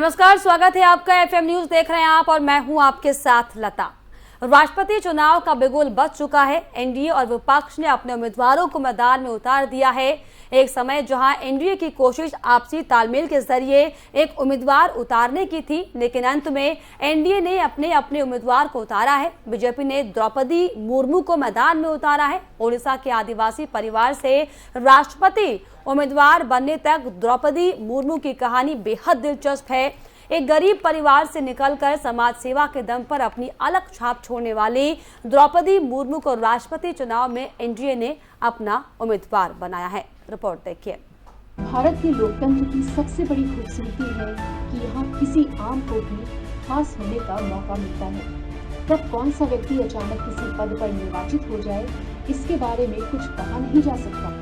नमस्कार, स्वागत है आपका एफएम न्यूज देख रहे हैं आप और मैं हूं आपके साथ लता। राष्ट्रपति चुनाव का बिगुल बज चुका है। एनडीए और विपक्ष ने अपने उम्मीदवारों को मैदान में उतार दिया है। एक समय जहां एनडीए की कोशिश आपसी तालमेल के जरिए एक उम्मीदवार उतारने की थी, लेकिन अंत में एनडीए ने अपने अपने उम्मीदवार को उतारा है। बीजेपी ने द्रौपदी मुर्मू को मैदान में उतारा है। ओडिशा के आदिवासी परिवार से राष्ट्रपति उम्मीदवार बनने तक द्रौपदी मुर्मू की कहानी बेहद दिलचस्प है। एक गरीब परिवार से निकलकर समाज सेवा के दम पर अपनी अलग छाप छोड़ने वाली द्रौपदी मुर्मू को राष्ट्रपति चुनाव में एनडीए ने अपना उम्मीदवार बनाया है। रिपोर्ट देखिए। भारत के लोकतंत्र की सबसे बड़ी खूबसूरती है कि यहाँ किसी आम को भी खास होने का मौका मिलता है। तब कौन सा व्यक्ति अचानक किसी पद पर निर्वाचित हो जाए, इसके बारे में कुछ कहा नहीं जा सकता।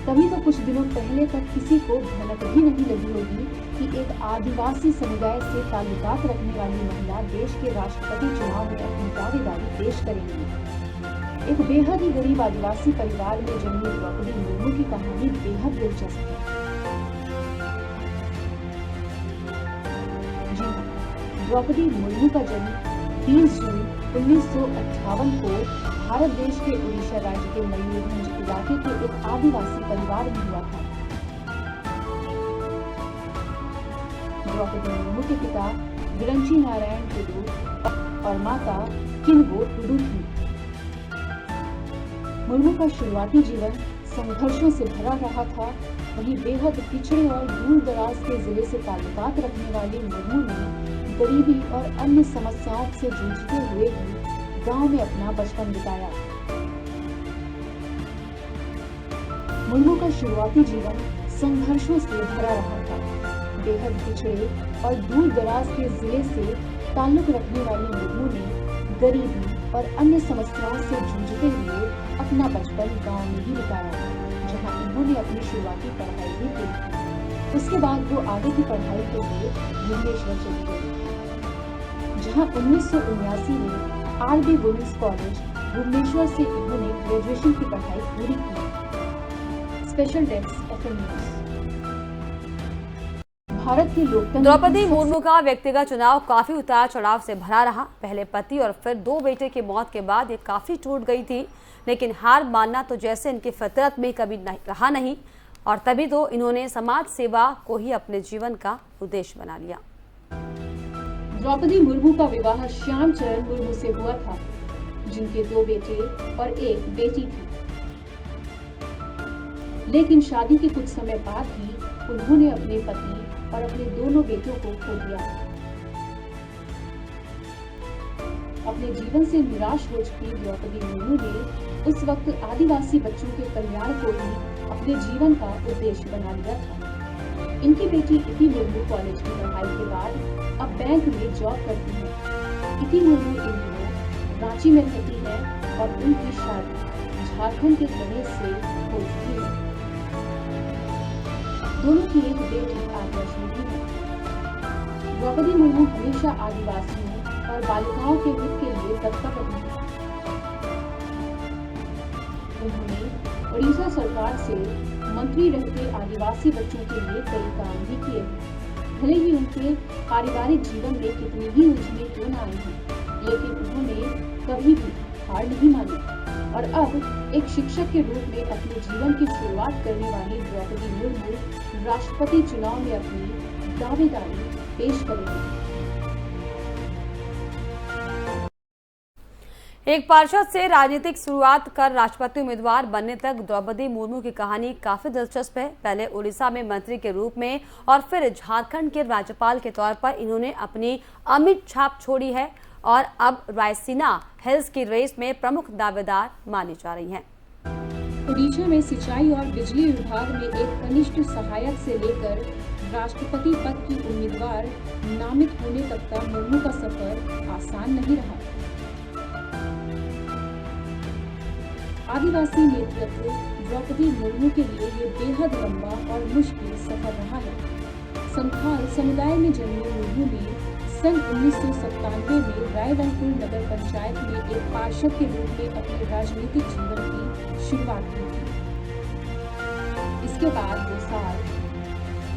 तभी तो कुछ दिनों पहले तक किसी को भनक भी नहीं लगी होगी कि एक आदिवासी समुदाय से ताल्लुकात रखने वाली महिला देश के राष्ट्रपति चुनाव में अपनी दावेदारी पेश करेंगी। एक बेहद ही गरीब आदिवासी परिवार में जन्मी द्रौपदी मुर्मू की कहानी बेहद दिलचस्प है। जी हाँ, द्रौपदी मुर्मू का जन्म 30 जून 1958 को भारत देश के उड़ीसा राज्य के मयूरभंज इलाके के एक आदिवासी परिवार में हुआ था। द्रौपदी मुर्मू के पिता विरंची नारायण टुडू और माता किनगो टुडू थी। मुर्मू का शुरुआती जीवन संघर्षों से भरा रहा था। वहीं बेहद पिछड़े और दूर दराज के जिले से ताल्लुकात रखने वाली मुर्मू ने गरीबी और अन्य समस्याओं से जूझते हुए भी गांव में अपना बचपन बिताया। मुर्मू का शुरुआती जीवन संघर्षों से भरा रहा था। बेहद पिछड़े और दूर दराज के जिले से ताल्लुक रखने वाली मुर्मू ने गरीबी और अन्य समस्याओं से जूझते हुए अपना बचपन गांव में ही बिताया, जहां उन्होंने अपनी शुरुआती पढ़ाई भी की। उसके बाद वो आगे की पढ़ाई के लिए भुवनेश्वर चली गई, जहां 1979 में आरबी वुमेन्स कॉलेज भुवनेश्वर से उन्होंने ग्रेजुएशन की पढ़ाई पूरी की। Special desk FM news. Bharat के लोकतंत्र। द्रौपदी मुर्मू का व्यक्तिगत चुनाव काफी उतार चढ़ाव से भरा रहा। पहले पति और फिर 2 बेटे की मौत के बाद ये काफी टूट गई थी, लेकिन हार मानना तो जैसे इनकी फितरत में कभी रहा नहीं, और तभी तो इन्होंने समाज सेवा को ही अपने जीवन का उद्देश्य बना लिया। द्रौपदी मुर्मू का विवाह श्याम चरण मुर्मू से हुआ था, जिनके 2 बेटे और 1 बेटी थी। लेकिन शादी के कुछ समय बाद ही उन्होंने अपने पति और अपने दोनों बेटों को खो दिया। अपने जीवन से निराश हो चुकी द्रौपदी मुर्मू ने उस वक्त आदिवासी बच्चों के कल्याण को ही अपने जीवन का उद्देश्य बना लिया था। इनकी बेटी इति मुर्मू कॉलेज की पढ़ाई के बाद अब बैंक में जॉब करती है। इति मुर्मू इन दिनों रांची में रहती है और उनकी शादी झारखंड के गणेश से हो चुकी है। दोनों की एक बेटी आदर्श भी है। द्रौपदी मुर्मू हमेशा आदिवासियों और बालिकाओं के हित के लिए तत्पर रही है। उन्होंने उड़ीसा सरकार से मंत्री रहते आदिवासी बच्चों के लिए कई काम भी किए हैं। भले ही उनके पारिवारिक जीवन में कितनी ही उलझने क्यों न आई हैं, लेकिन उन्होंने कभी भी हार नहीं मानी और अब एक शिक्षक के रूप में अपने जीवन की शुरुआत करने वाली द्रौपदी मुर्मू राष्ट्रपति चुनाव में अपनी दावेदारी पेश करेंगी। एक पार्षद से राजनीतिक शुरुआत कर राष्ट्रपति उम्मीदवार बनने तक द्रौपदी मुर्मू की कहानी काफी दिलचस्प है। पहले उड़ीसा में मंत्री के रूप में और फिर झारखंड के राज्यपाल के तौर पर इन्होंने अपनी अमिट छाप छोड़ी है और अब रायसीना हिल्स की रेस में प्रमुख दावेदार मानी जा रही हैं। उड़ीसा में सिंचाई और बिजली विभाग में एक कनिष्ठ सहायक से लेकर राष्ट्रपति पद की उम्मीदवार नामित होने तक का मुर्मू का सफर आसान नहीं रहा। आदिवासी नेतृत्व द्रौपदी मुर्मू के लिए ये बेहद लंबा और मुश्किल सफर रहा है। संथाल समुदाय में जन्मी मुर्मू ने सन 1997 में रायरंगपुर नगर पंचायत में एक पार्षद के रूप में अपने राजनीतिक जीवन की शुरुआत की थी। इसके बाद वो साल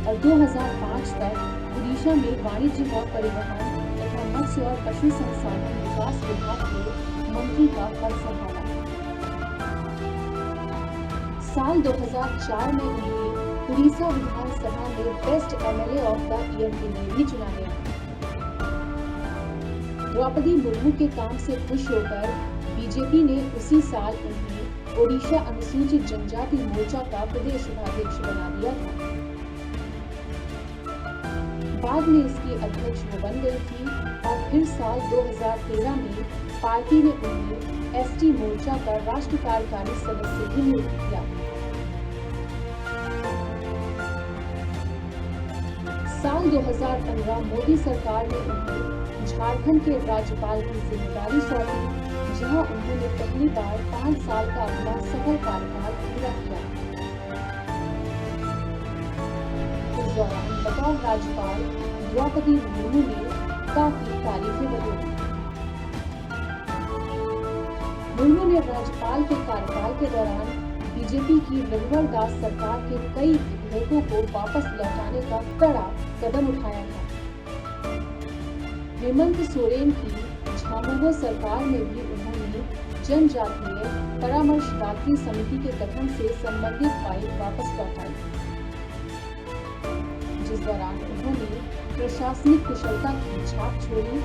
और 2005 तक उड़ीसा में वाणिज्य व परिवहन तथा मत्स्य और पशु संसाधन विकास विभाग के मंत्री का पद संभाला। साल 2004 में उन्हें उड़ीसा विधानसभा में best MLA of the year के लिए भी चुना गया। द्रौपदी मुर्मू के काम से खुश होकर बीजेपी ने उसी साल उन्हें ओडिशा अनुसूचित जनजाति मोर्चा का प्रदेश उपाध्यक्ष बना दिया था। बाद में इसकी अध्यक्ष वो बन गई थी और फिर साल 2013 में पार्टी ने उन्हें एसटी मोर्चा का राष्ट्रीय कार्यकारी सदस्य भी नियुक्त किया। साल 2015 मोदी सरकार ने उन्हें झारखंड के राज्यपाल की जिम्मेदारी सौंपी, जहां उन्होंने पहली बार 5 साल का अपना सफल कार्यकाल पूरा किया। इस दौरान बतौर राज्यपाल द्रौपदी मुर्मू ने काफी तारीफें बटोरी। मुर्मू ने राज्यपाल के कार्यकाल के दौरान बीजेपी की रघुवर दास सरकार के कई विधेयकों को वापस लौटाने का कड़ा कदम उठाया था। हेमंत सोरेन की झामुमो सरकार में भी उन्होंने जनजातीय परामर्शदात्री समिति के गठन से संबंधित फाइल वापस लौटाई, जिस दौरान उन्होंने प्रशासनिक कुशलता की छाप छोड़ी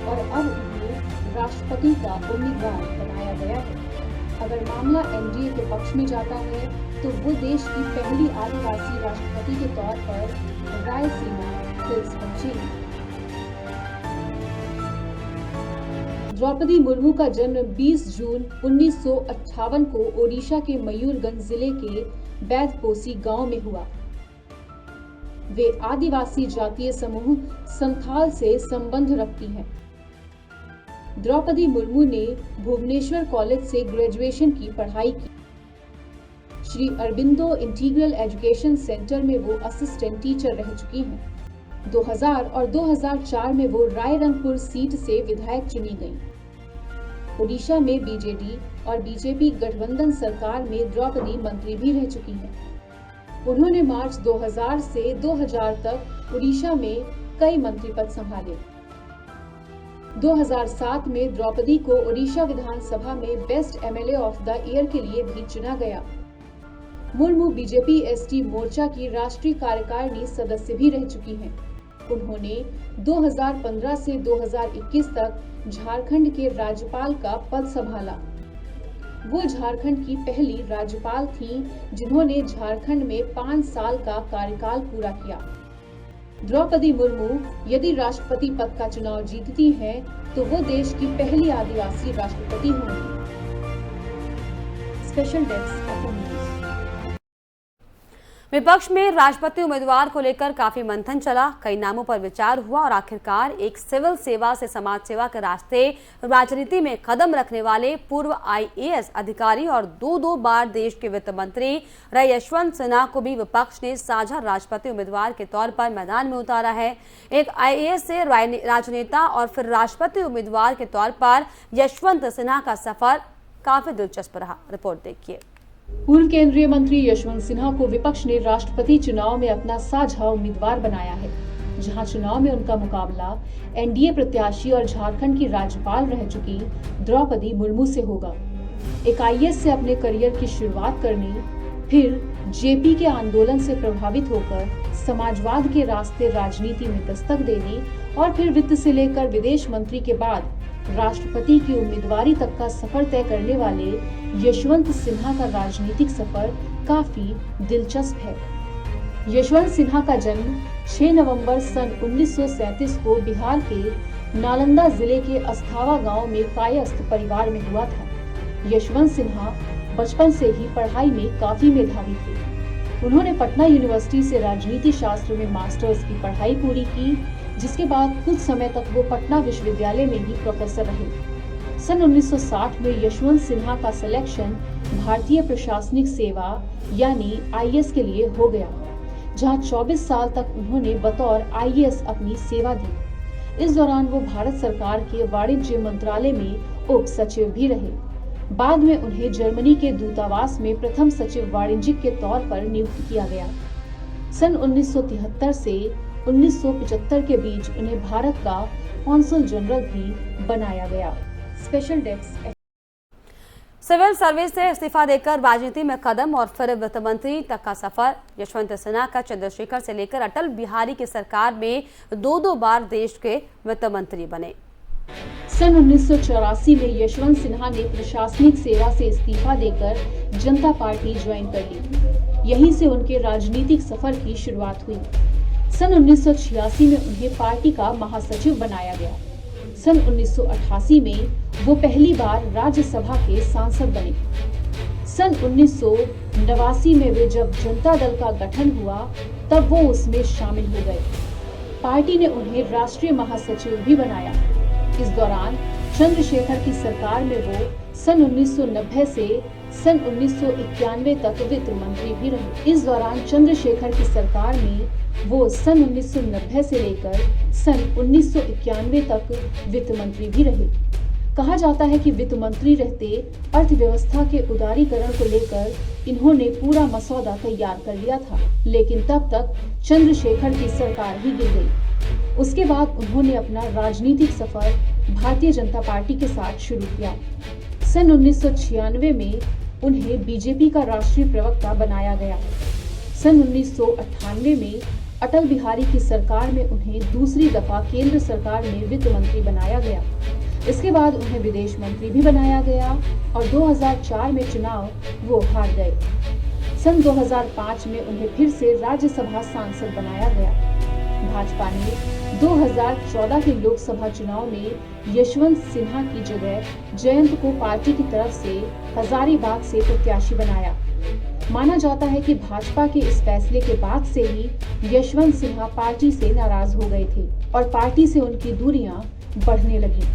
और अब उन्हें राष्ट्रपति का उम्मीदवार बनाया गया है। अगर मामला एनडीए के पक्ष में जाता है तो वो देश की पहली आदिवासी राष्ट्रपति के तौर पर रायसीमा हिल्स पहुंचेंगी। द्रौपदी मुर्मू का जन्म 20 जून 1958 को ओडिशा के मयूरगंज जिले के बैदपोसी गांव में हुआ। वे आदिवासी जातीय समूह संथाल से संबंध रखती हैं। द्रौपदी मुर्मू ने भुवनेश्वर कॉलेज से ग्रेजुएशन की पढ़ाई की। Shri Aurobindo integral education centre में वो असिस्टेंट टीचर रह चुकी हैं। 2000 और 2004 में वो रायरंगपुर सीट से विधायक चुनी गईं। ओडिशा में बीजेडी और बीजेपी गठबंधन सरकार में द्रौपदी मंत्री भी रह चुकी हैं। उन्होंने मार्च 2000 से 2000 तक ओडिशा में कई मंत्री पद संभाले। 2007 में द्रौपदी को ओडिशा विधानसभा में best MLA of the year के लिए भी चुना गया। मुर्मू बीजेपी एसटी मोर्चा की राष्ट्रीय कार्यकारिणी सदस्य भी रह चुकी हैं। उन्होंने 2015 से 2021 तक झारखंड के राज्यपाल का पद संभाला। वो झारखंड की पहली राज्यपाल थीं जिन्होंने झारखंड में 5 साल का कार्यकाल पूरा किया। द्रौपदी मुर्मू यदि राष्ट्रपति पद का चुनाव जीतती हैं, तो वो देश की पहली आदिवासी राष्ट्रपति होंगी। Special desk FM news. विपक्ष में राष्ट्रपति उम्मीदवार को लेकर काफी मंथन चला। कई नामों पर विचार हुआ और आखिरकार एक सिविल सेवा से समाज सेवा के रास्ते राजनीति में कदम रखने वाले पूर्व आईएएस अधिकारी और 2 बार देश के वित्त मंत्री रहे यशवंत सिन्हा को भी विपक्ष ने साझा राष्ट्रपति उम्मीदवार के तौर पर मैदान में उतारा है। एक आईएएस से राजनेता और फिर राष्ट्रपति उम्मीदवार के तौर पर यशवंत सिन्हा का सफर काफी दिलचस्प रहा। रिपोर्ट देखिए। पूर्व केंद्रीय मंत्री यशवंत सिन्हा को विपक्ष ने राष्ट्रपति चुनाव में अपना साझा उम्मीदवार बनाया है, जहां चुनाव में उनका मुकाबला एनडीए प्रत्याशी और झारखंड की राज्यपाल रह चुकी द्रौपदी मुर्मू से होगा। एक आईएएस से अपने करियर की शुरुआत करनी, फिर जेपी के आंदोलन से प्रभावित होकर समाजवाद के रास्ते राजनीति में दस्तक देनी और फिर वित्त से लेकर विदेश मंत्री के बाद राष्ट्रपति की उम्मीदवारी तक का सफर तय करने वाले यशवंत सिन्हा का राजनीतिक सफर काफी दिलचस्प है। यशवंत सिन्हा का जन्म 6 नवंबर सन 1937 को बिहार के नालंदा जिले के अस्थावा गांव में कायस्थ परिवार में हुआ था। यशवंत सिन्हा बचपन से ही पढ़ाई में काफी मेधावी थे। उन्होंने पटना यूनिवर्सिटी से राजनीति शास्त्र में मास्टर्स की पढ़ाई पूरी की, जिसके बाद कुछ समय तक वो पटना विश्वविद्यालय में ही प्रोफेसर रहे। सन 1960 में यशवंत सिन्हा का सिलेक्शन भारतीय प्रशासनिक सेवा यानी आईएएस के लिए हो गया, जहां 24 साल तक उन्होंने बतौर आईएएस अपनी सेवा दी। इस दौरान वो भारत सरकार के वाणिज्य मंत्रालय में उप सचिव भी रहे। बाद में उन्हें जर्मनी के दूतावास में प्रथम सचिव वाणिज्य के तौर पर नियुक्त किया गया। सन 1973 से 1975 के बीच उन्हें भारत का कॉन्सुल जनरल भी बनाया गया। स्पेशल डेस्क सिविल सर्विस से इस्तीफा देकर राजनीति में कदम और फिर वित्त मंत्री तक का सफर। यशवंत सिन्हा का चंद्रशेखर से लेकर अटल बिहारी की सरकार में दो बार देश के वित्त मंत्री बने। सन 1984 में यशवंत सिन्हा ने प्रशासनिक सेवा से इस्तीफा देकर जनता पार्टी ज्वाइन कर ली। यहीं से उनके राजनीतिक सफर की शुरुआत हुई। सन 1986 में उन्हें पार्टी का महासचिव बनाया गया। सन 1988 में वो पहली बार राज्यसभा के सांसद बने। सन 1989 में वे जब जनता दल का गठन हुआ तब वो उसमें शामिल हो गए। पार्टी ने उन्हें राष्ट्रीय महासचिव भी बनाया। इस दौरान चंद्रशेखर की सरकार में वो सन 1990 से सन 1991 तक वित्त मंत्री भी रहे। इस दौरान चंद्रशेखर की सरकार में वो सन 1990 से लेकर सन 1991 तक वित्त मंत्री भी रहे। कहा जाता है कि वित्त मंत्री रहते अर्थव्यवस्था के उदारीकरण को लेकर इन्होंने पूरा मसौदा तैयार कर लिया था, लेकिन तब तक चंद्रशेखर की सरकार ही गिर गई। उसके बाद उन्होंने अपना राजनीतिक सफर भारतीय जनता पार्टी के साथ शुरू किया। सन 1996 में उन्हें बीजेपी का राष्ट्रीय प्रवक्ता बनाया गया। सन 1998 में अटल बिहारी की सरकार में उन्हें दूसरी दफा केंद्र सरकार में वित्त मंत्री बनाया गया। इसके बाद उन्हें विदेश मंत्री भी बनाया गया और 2004 में चुनाव वो हार गए। सन 2005 में उन्हें फिर से राज्यसभा सांसद बनाया गया। भाजपा ने 2014 के लोकसभा चुनाव में यशवंत सिन्हा की जगह जयंत को पार्टी की तरफ से हजारीबाग से प्रत्याशी बनाया। माना जाता है कि भाजपा के इस फैसले के बाद से ही यशवंत सिन्हा पार्टी से नाराज हो गए थे और पार्टी से उनकी दूरियां बढ़ने लगी।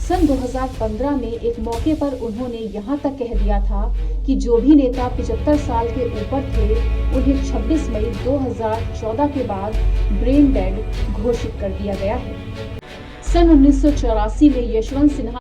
सन 2015 में एक मौके पर उन्होंने यहां तक कह दिया था कि जो भी नेता 75 साल के ऊपर थे उन्हें 26 मई 2014 के बाद ब्रेन डेड घोषित कर दिया गया है। सन 1984 में यशवंत सिन्हा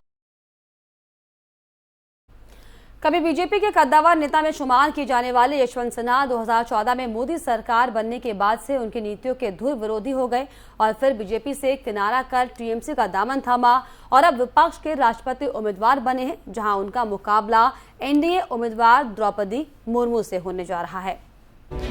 कभी बीजेपी के कद्दावर नेता में शुमार किए जाने वाले यशवंत सिन्हा 2014 में मोदी सरकार बनने के बाद से उनकी नीतियों के धुर विरोधी हो गए और फिर बीजेपी से किनारा कर टीएमसी का दामन थामा और अब विपक्ष के राष्ट्रपति उम्मीदवार बने हैं, जहां उनका मुकाबला एनडीए उम्मीदवार द्रौपदी मुर्मू से होने जा रहा है।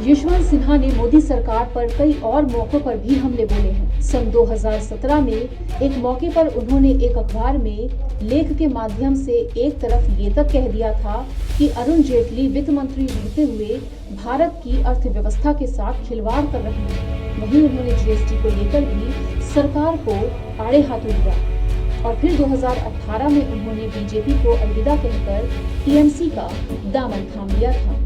यशवंत सिन्हा ने मोदी सरकार पर कई और मौकों पर भी हमले बोले हैं। सन 2017 में एक मौके पर उन्होंने एक अखबार में लेख के माध्यम से एक तरफ ये तक कह दिया था कि अरुण जेटली वित्त मंत्री रहते हुए भारत की अर्थव्यवस्था के साथ खिलवाड़ कर रहे हैं। वहीं उन्होंने जीएसटी को लेकर भी सरकार को आड़े हाथों लिया और फिर 2018 में उन्होंने बीजेपी को अलविदा कहकर टीएमसी का दामन थाम लिया था।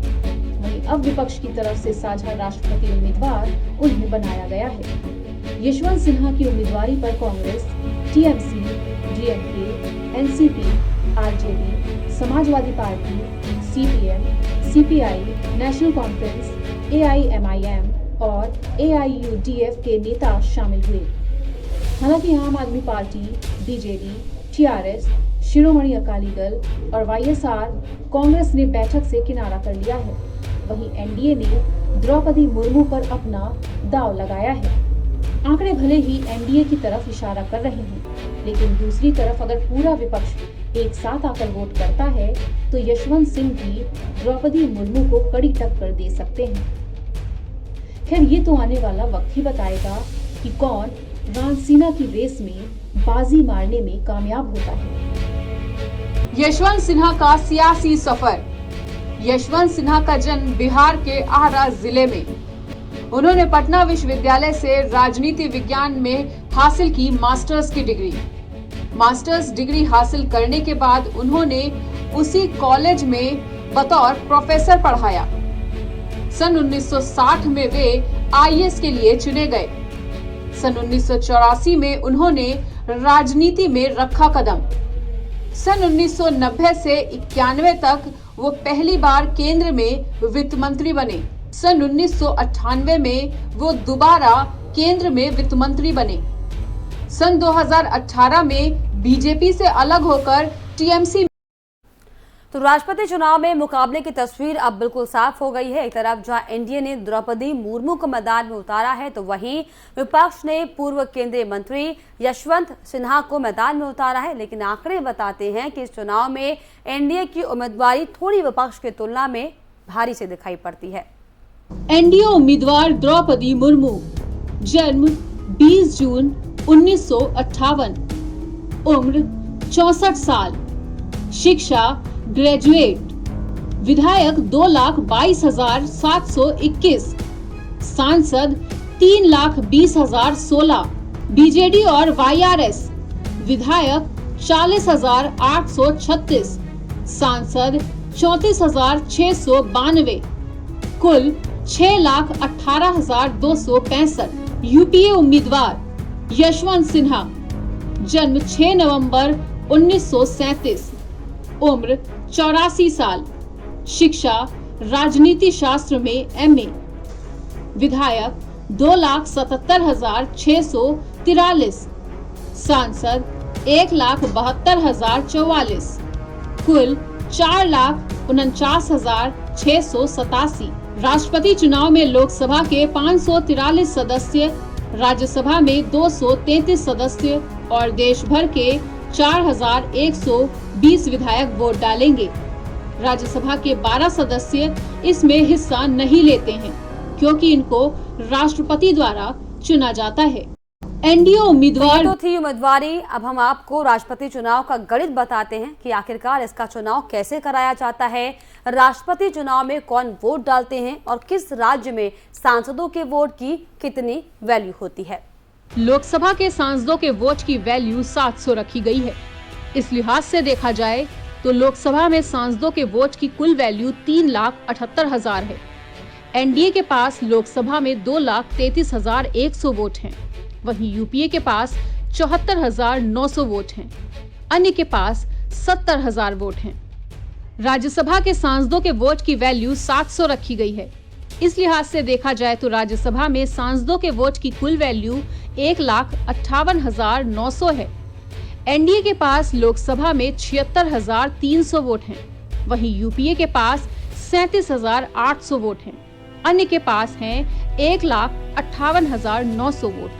वहीं अब विपक्ष की तरफ से साझा राष्ट्रपति उम्मीदवार उन्हें बनाया गया है। यशवंत सिन्हा की उम्मीदवारी पर Congress, TMC, DMK, NCP, RJD, Samajwadi party, CPM, CPI, national conference, AIMIM और एआईयूडीएफ के नेता शामिल हुए। हालांकि आम आदमी party, BJD, TRS, Shiromani Akali Dal और वाईएसआर कांग्रेस ने बैठक से किनारा कर लिया है। वहीं एनडीए ने द्रौपदी मुर्मू पर अपना दांव लगाया है। आंकड़े भले ही एनडीए की तरफ इशारा कर रहे हैं, लेकिन दूसरी तरफ अगर पूरा विपक्ष एक साथ आकर वोट करता है तो यशवंत सिंह भी द्रौपदी मुर्मू को कड़ी टक्कर दे सकते हैं। खैर, ये तो आने वाला वक्त ही बताएगा कि कौन रामसीना की रेस में बाजी मारने में कामयाब होता है। यशवंत सिन्हा का सियासी सफर। यशवंत सिन्हा का जन्म बिहार के आरा जिले में। उन्होंने पटना विश्वविद्यालय से राजनीति विज्ञान में हासिल की मास्टर्स की डिग्री। मास्टर्स डिग्री हासिल करने के बाद उन्होंने उसी कॉलेज में बतौर प्रोफेसर पढ़ाया। सन 1960 में वे आईएएस के लिए चुने गए। सन 1984 में उन्होंने राजनीति में रखा कदम। सन 1990 से 91 तक वो पहली बार केंद्र में वित्त मंत्री बने। सन 1998 में वो दोबारा केंद्र में वित्त मंत्री बने। सन 2018 में बीजेपी से अलग होकर टीएमसी। तो राष्ट्रपति चुनाव में मुकाबले की तस्वीर अब बिल्कुल साफ हो गई है। एक तरफ जहां एनडीए ने द्रौपदी मुर्मू को मैदान में उतारा है, तो वहीं विपक्ष ने पूर्व केंद्रीय मंत्री यशवंत सिन्हा को मैदान में उतारा है। लेकिन आंकड़े बताते हैं कि इस चुनाव में एनडीए की उम्मीदवारी थोड़ी विपक्ष की तुलना में भारी से दिखाई पड़ती है। एनडीए उम्मीदवार द्रौपदी मुर्मू, जन्म 20 जून 1958, उम्र 64 साल, शिक्षा ग्रेजुएट, विधायक 2,22,721, सांसद 3,20,016, बीजेडी और वाईआरएस विधायक 40,836, सांसद 34,692, कुल 6,18,265। यूपीए उम्मीदवार यशवंत सिन्हा, जन्म 6 नवंबर 1937, उम्र 84 साल, शिक्षा राजनीति शास्त्र में एमए, विधायक 2,77,643, सांसद 1,72,044, कुल 4,49,687। राष्ट्रपति चुनाव में लोकसभा के 543 सदस्य, राज्यसभा में 233 सदस्य और देश भर के 4,120 विधायक वोट डालेंगे। राज्यसभा के 12 सदस्य इसमें हिस्सा नहीं लेते हैं, क्योंकि इनको राष्ट्रपति द्वारा चुना जाता है। एनडीए उम्मीदवार तो थी उम्मीदवारी। अब हम आपको राष्ट्रपति चुनाव का गणित बताते हैं कि आखिरकार इसका चुनाव कैसे कराया जाता है, राष्ट्रपति चुनाव में कौन वोट डालते हैं और किस राज्य में सांसदों के वोट की कितनी वैल्यू होती है। लोकसभा के सांसदों के वोट की वैल्यू 700 रखी गई है। इस लिहाज से देखा जाए तो लोकसभा में सांसदों के वोट की कुल वैल्यू 3,78,000 है। एनडीए के पास लोकसभा में 2,33,100 वोट हैं। वहीं यूपीए के पास 74,900 वोट हैं। अन्य के पास 70,000 वोट हैं। राज्यसभा के सांसदों के वोट की वैल्यू 700 रखी गई है। इस लिहाज से देखा जाए तो राज्यसभा में सांसदों के वोट की कुल वैल्यू 1,58,900 है। एनडीए के पास लोकसभा में 76,300 वोट हैं। वहीं यूपीए के पास 37,800 वोट हैं। अन्य के पास हैं 1,58,900 वोट।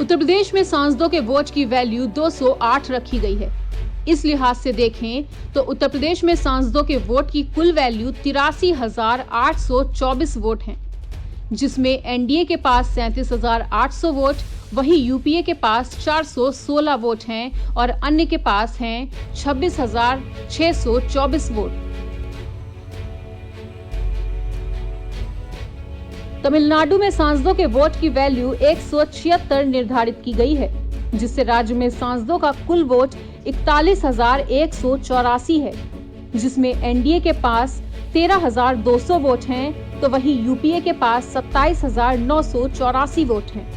उत्तर प्रदेश में सांसदों के वोट की वैल्यू 208 रखी गई है। इस लिहाज से देखें तो उत्तर प्रदेश में सांसदों के वोट की कुल वैल्यू 83,824 वोट हैं, जिसमें एनडीए के पास 37,800 वोट, वहीं यूपीए के पास 416 वोट हैं और अन्य के पास हैं 26,624 वोट। तमिलनाडु में सांसदों के वोट की वैल्यू 176 निर्धारित की गई है, जिससे राज्य में सांसदों का कुल वोट 41,184 है, जिसमें एनडीए के पास 13,200 वोट हैं, तो वहीं यूपीए के पास 27,984 वोट हैं।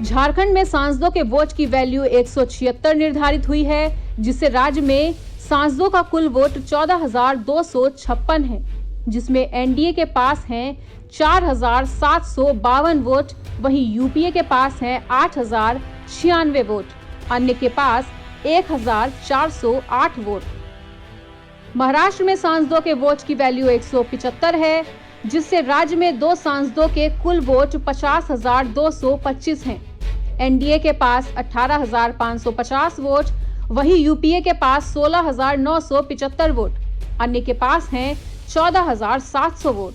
झारखंड में सांसदों के वोट की वैल्यू 176 निर्धारित हुई है, जिससे राज्य में सांसदों का कुल वोट 14,256 है, जिसमें एनडीए के पास हैं 4,752 वोट, वहीं यूपीए के पास हैं 8,096 वोट, अन्य के पास 1,408 वोट। महाराष्ट्र में सांसदों के वोट की वैल्यू 175 है, जिससे राज्य में 2 सांसदों के कुल वोट 50,225 हैं। एनडीए के पास 18,550 वोट, वहीं यूपीए के पास 16,975 वोट, अन्य के पास हैं 14,700 वोट।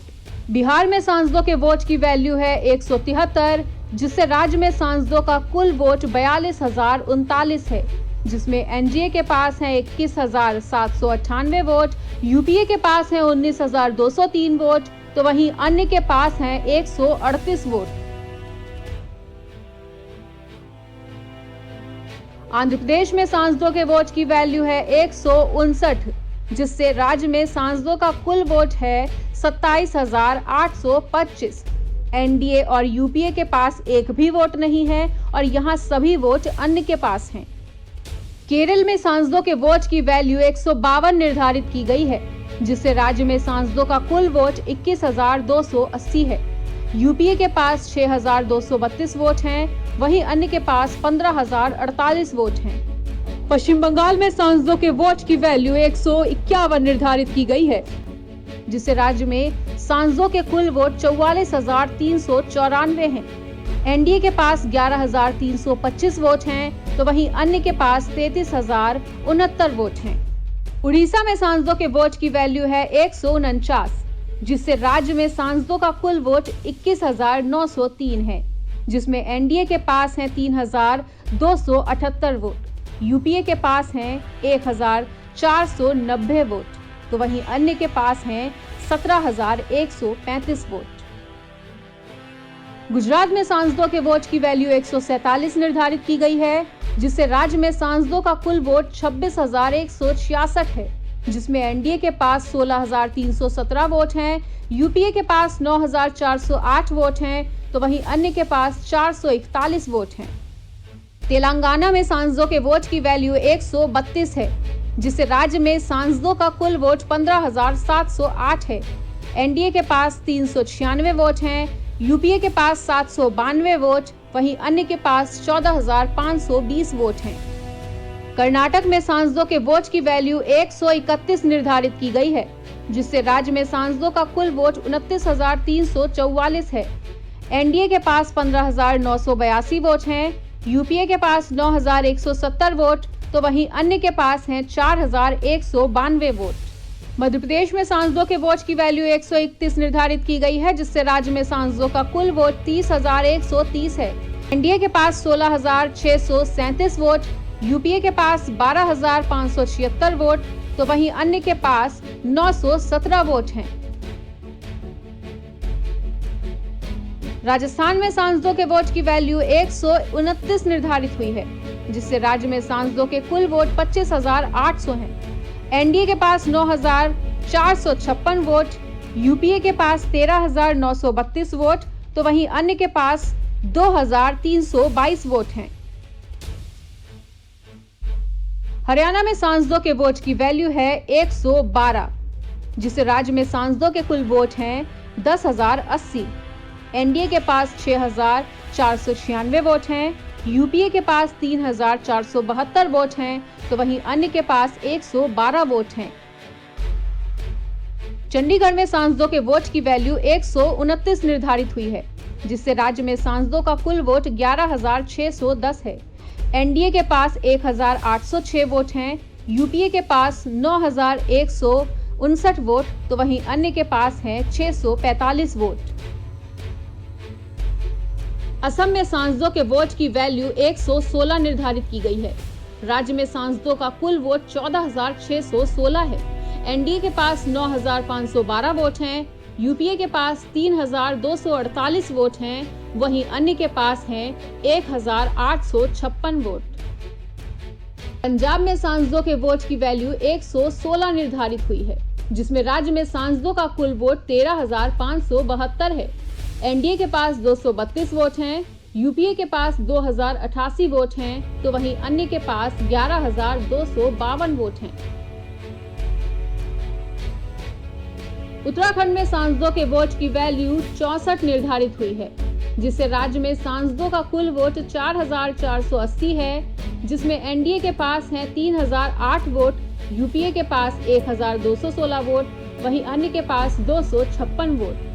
बिहार में सांसदों के वोट की वैल्यू है 173, जिससे राज्य में सांसदों का कुल वोट 42,039 है, जिसमें एनडीए के पास हैं 21,798 वोट, यूपीए के पास हैं 19,203 वोट, तो वहीं अन्य के पास हैं 138 वोट। आंध्र प्रदेश में सांसदों के वोट की वैल्यू है 159, जिससे राज्य में सांसदों का कुल वोट है 27,825। एनडीए और यूपीए के पास एक भी वोट नहीं है और यहाँ सभी वोट अन्य के पास हैं। केरल में सांसदों के वोट की वैल्यू 152 निर्धारित की गई है, जिससे राज्य में सांसदों का कुल वोट 21,280 है। यूपीए के पास 6,232 वोट हैं, वहीं अन्य के पास 15,048 वोट हैं। पश्चिम बंगाल में सांसदों के वोट की वैल्यू 151 निर्धारित की गई है, जिससे राज्य में सांसदों के कुल वोट 44,394 हैं। एनडीए के पास 11,325 वोट हैं, तो वहीं अन्य के पास 33,069 वोट हैं। उड़ीसा में सांसदों के वोट की वैल्यू है 149, जिससे राज्य में सांसदों का कुल वोट 21,903 है, जिसमें एनडीए के पास हैं 3,278 वोट, यूपीए के पास हैं 1,490 वोट, तो वहीं अन्य के पास हैं 17,135 वोट। गुजरात में सांसदों के वोट की वैल्यू 147 निर्धारित की गई है, जिससे राज्य में सांसदों का कुल वोट 26,166 है, जिसमें एनडीए के पास 16,317 वोट हैं, यूपीए के पास 9,408 वोट हैं, तो वहीं अन्य के पास 441 वोट हैं। तेलंगाना में सांसदों के वोट की वैल्यू 132 है, जिससे राज्य में सांसदों का कुल वोट 15,708 है। एनडीए के पास 396 वोट हैं, यूपीए के पास 792 वोट, वहीं अन्य के पास 14,520 वोट हैं। कर्नाटक में सांसदों के वोट की वैल्यू 131 निर्धारित की गई है, जिससे राज्य में सांसदों का कुल वोट 29,344 है। एनडीए के पास 15,982 वोट हैं, यूपीए के पास 9,170 वोट, तो वहीं अन्य के पास हैं 4,192 वोट। मध्य प्रदेश में सांसदों के वोट की वैल्यू 131 निर्धारित की गई है, जिससे राज्य में सांसदों का कुल वोट 30,130 है। एनडीए के पास 16,637 वोट, यूपीए के पास 12,576 वोट, तो वहीं अन्य के पास 917 वोट हैं। राजस्थान में सांसदों के वोट की वैल्यू 129 निर्धारित हुई है, जिससे राज्य में सांसदों के कुल वोट 25,800 हैं। एनडीए के पास 9,456 वोट, यूपीए के पास 13,932 वोट, तो वहीं अन्य के पास 2,322 वोट हैं। हरियाणा में सांसदों के वोट की वैल्यू है 112, जिससे राज्य में सांसदों के कुल वोट हैं 10,080। एनडीए के पास 6,496 वोट हैं, यूपीए के पास 3,472 वोट हैं, तो वहीं अन्य के पास 112 वोट हैं। चंडीगढ़ में सांसदों के वोट की वैल्यू 129 निर्धारित हुई है, जिससे राज्य में सांसदों का कुल वोट 11,610 है। एनडीए के पास 1,806 वोट हैं, यूपीए के पास 9,159 वोट, तो वहीं अन्य के पास हैं 645 वोट। असम में सांसदों के वोट की वैल्यू 116 निर्धारित की गई है। राज्य में सांसदों का कुल वोट 14,616 है। एनडीए के पास 9,512 वोट हैं, यूपीए के पास 3,248 वोट हैं, वहीं अन्य के पास हैं 1,856 वोट। पंजाब में सांसदों के वोट की वैल्यू 116 निर्धारित हुई है, जिसमें राज्य में सांसदों का कुल वोट 13,572 है। एनडीए के पास 232 वोट हैं, यूपीए के पास 2,088 वोट हैं, तो वहीं अन्य के पास 11,252 वोट हैं। उत्तराखंड में सांसदों के वोट की वैल्यू 64 निर्धारित हुई है, जिससे राज्य में सांसदों का कुल वोट 4,480 है, जिसमें एनडीए के पास हैं 3,008 वोट, यूपीए के पास 1,216 वोट, वहीं अन्य के पास 256 वोट।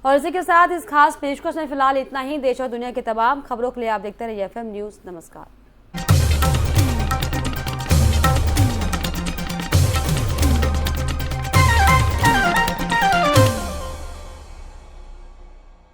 और इसी के साथ इस खास पेशकश में फिलहाल इतना ही। देश और दुनिया की तमाम खबरों के लिए आप देखते रहिए FM न्यूज़। नमस्कार।